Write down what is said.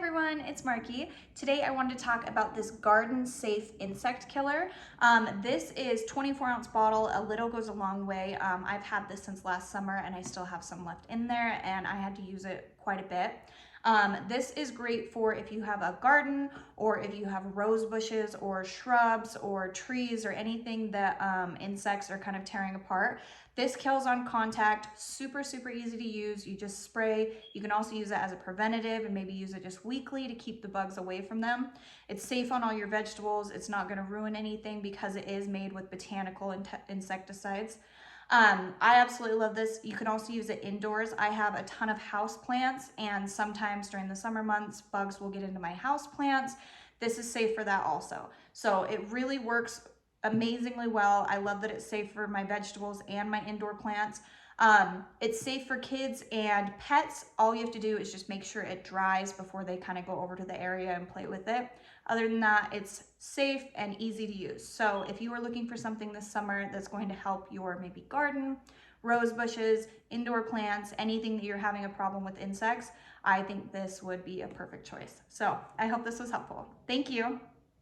everyone, it's Marky. Today I wanted to talk about this garden safe insect killer. This is 24-ounce bottle. A little goes a long way. I've had this since last summer and I still have some left in there and I had to use it quite a bit. This is great for if you have a garden or if you have rose bushes or shrubs or trees or anything that insects are kind of tearing apart. This kills on contact, super easy to use. You just spray. You can also use it as a preventative and maybe use it just weekly to keep the bugs away from them. It's safe on all your vegetables. It's not going to ruin anything because it is made with botanical insecticides. I absolutely love this. You can also use it indoors. I have a ton of house plants and sometimes during the summer months, bugs will get into my house plants. This is safe for that also. So it really works amazingly well. I love that it's safe for my vegetables and my indoor plants. It's safe for kids and pets. All you have to do is just make sure it dries before they kind of go over to the area and play with it. Other than that, it's safe and easy to use. So if you are looking for something this summer that's going to help your maybe garden, rose bushes, indoor plants, anything that you're having a problem with insects, I think this would be a perfect choice. So I hope this was helpful. Thank you.